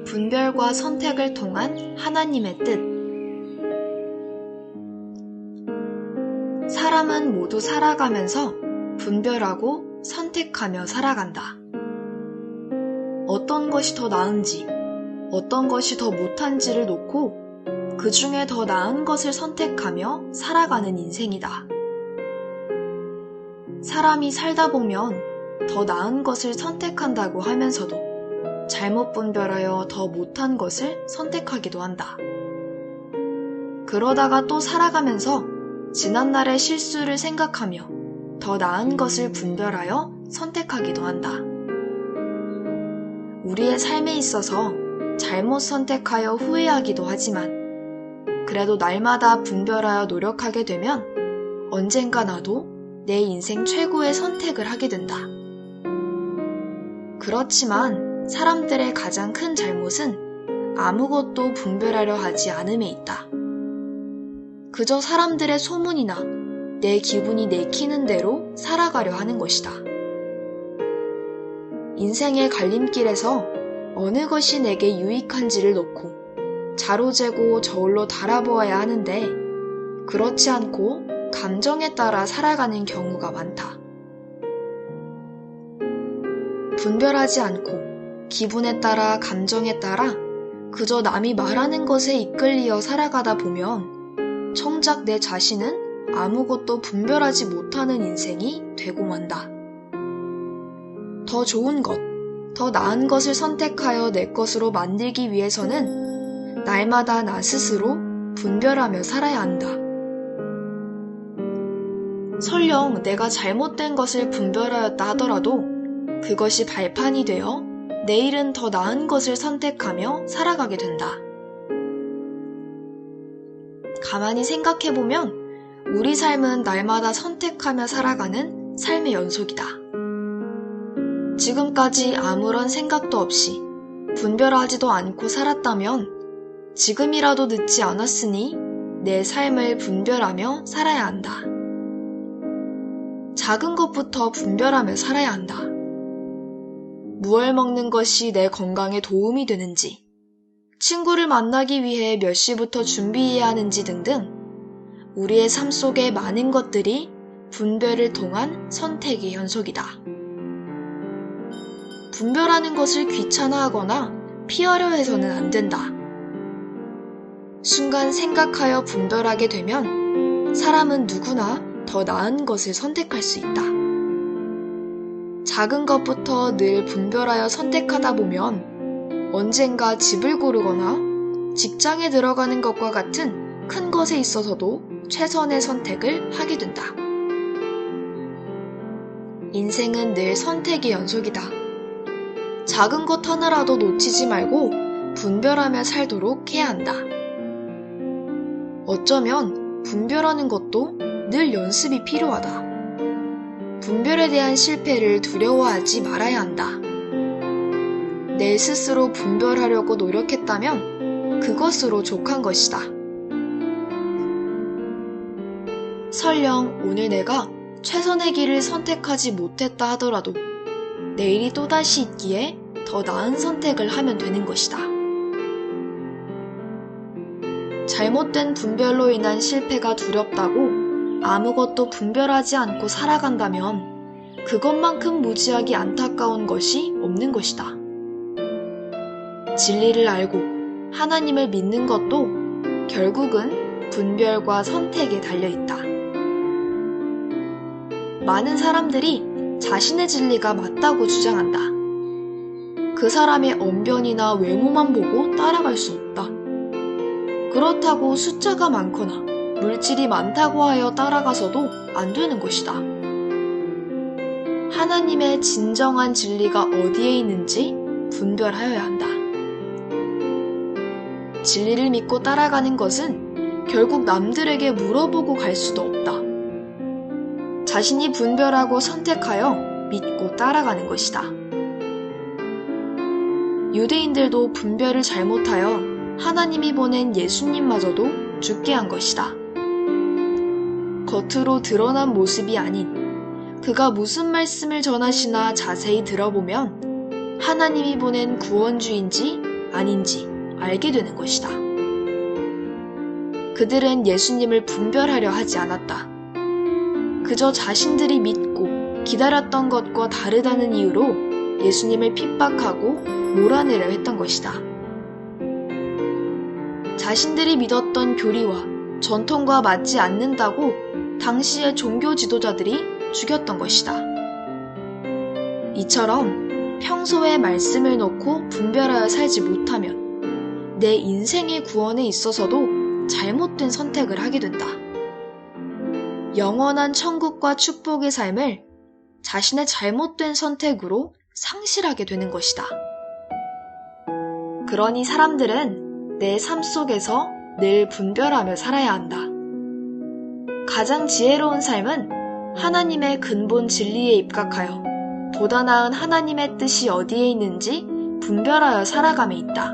분별과 선택을 통한 하나님의 뜻. 사람은 모두 살아가면서 분별하고 선택하며 살아간다. 어떤 것이 더 나은지, 어떤 것이 더 못한지를 놓고 그 중에 더 나은 것을 선택하며 살아가는 인생이다. 사람이 살다 보면 더 나은 것을 선택한다고 하면서도 잘못 분별하여 더 못한 것을 선택하기도 한다. 그러다가 또 살아가면서 지난날의 실수를 생각하며 더 나은 것을 분별하여 선택하기도 한다. 우리의 삶에 있어서 잘못 선택하여 후회하기도 하지만 그래도 날마다 분별하여 노력하게 되면 언젠가 나도 내 인생 최고의 선택을 하게 된다. 그렇지만 사람들의 가장 큰 잘못은 아무것도 분별하려 하지 않음에 있다. 그저 사람들의 소문이나 내 기분이 내키는 대로 살아가려 하는 것이다. 인생의 갈림길에서 어느 것이 내게 유익한지를 놓고 자로재고 저울로 달아보아야 하는데 그렇지 않고 감정에 따라 살아가는 경우가 많다. 분별하지 않고 기분에 따라 감정에 따라 그저 남이 말하는 것에 이끌리어 살아가다 보면 정작 내 자신은 아무것도 분별하지 못하는 인생이 되고 만다. 더 좋은 것, 더 나은 것을 선택하여 내 것으로 만들기 위해서는 날마다 나 스스로 분별하며 살아야 한다. 설령 내가 잘못된 것을 분별하였다 하더라도 그것이 발판이 되어 내일은 더 나은 것을 선택하며 살아가게 된다. 가만히 생각해보면 우리 삶은 날마다 선택하며 살아가는 삶의 연속이다. 지금까지 아무런 생각도 없이 분별하지도 않고 살았다면 지금이라도 늦지 않았으니 내 삶을 분별하며 살아야 한다. 작은 것부터 분별하며 살아야 한다. 무얼 먹는 것이 내 건강에 도움이 되는지, 친구를 만나기 위해 몇 시부터 준비해야 하는지 등등 우리의 삶 속의 많은 것들이 분별을 통한 선택의 연속이다. 분별하는 것을 귀찮아하거나 피하려 해서는 안 된다. 순간 생각하여 분별하게 되면 사람은 누구나 더 나은 것을 선택할 수 있다. 작은 것부터 늘 분별하여 선택하다 보면 언젠가 집을 고르거나 직장에 들어가는 것과 같은 큰 것에 있어서도 최선의 선택을 하게 된다. 인생은 늘 선택의 연속이다. 작은 것 하나라도 놓치지 말고 분별하며 살도록 해야 한다. 어쩌면 분별하는 것도 늘 연습이 필요하다. 분별에 대한 실패를 두려워하지 말아야 한다. 내 스스로 분별하려고 노력했다면 그것으로 족한 것이다. 설령 오늘 내가 최선의 길을 선택하지 못했다 하더라도 내일이 또다시 있기에 더 나은 선택을 하면 되는 것이다. 잘못된 분별로 인한 실패가 두렵다고 아무것도 분별하지 않고 살아간다면 그것만큼 무지하기 안타까운 것이 없는 것이다. 진리를 알고 하나님을 믿는 것도 결국은 분별과 선택에 달려있다. 많은 사람들이 자신의 진리가 맞다고 주장한다. 그 사람의 언변이나 외모만 보고 따라갈 수 없다. 그렇다고 숫자가 많거나 물질이 많다고 하여 따라가서도 안 되는 것이다. 하나님의 진정한 진리가 어디에 있는지 분별하여야 한다. 진리를 믿고 따라가는 것은 결국 남들에게 물어보고 갈 수도 없다. 자신이 분별하고 선택하여 믿고 따라가는 것이다. 유대인들도 분별을 잘못하여 하나님이 보낸 예수님마저도 죽게 한 것이다. 겉으로 드러난 모습이 아닌 그가 무슨 말씀을 전하시나 자세히 들어보면 하나님이 보낸 구원주인지 아닌지 알게 되는 것이다. 그들은 예수님을 분별하려 하지 않았다. 그저 자신들이 믿고 기다렸던 것과 다르다는 이유로 예수님을 핍박하고 몰아내려 했던 것이다. 자신들이 믿었던 교리와 전통과 맞지 않는다고 당시의 종교 지도자들이 죽였던 것이다. 이처럼 평소에 말씀을 놓고 분별하여 살지 못하면 내 인생의 구원에 있어서도 잘못된 선택을 하게 된다. 영원한 천국과 축복의 삶을 자신의 잘못된 선택으로 상실하게 되는 것이다. 그러니 사람들은 내 삶 속에서 늘 분별하며 살아야 한다. 가장 지혜로운 삶은 하나님의 근본 진리에 입각하여 보다 나은 하나님의 뜻이 어디에 있는지 분별하여 살아감에 있다.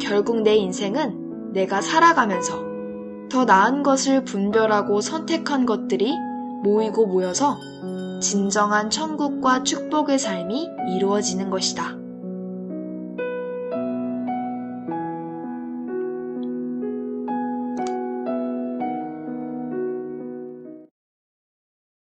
결국 내 인생은 내가 살아가면서 더 나은 것을 분별하고 선택한 것들이 모이고 모여서 진정한 천국과 축복의 삶이 이루어지는 것이다.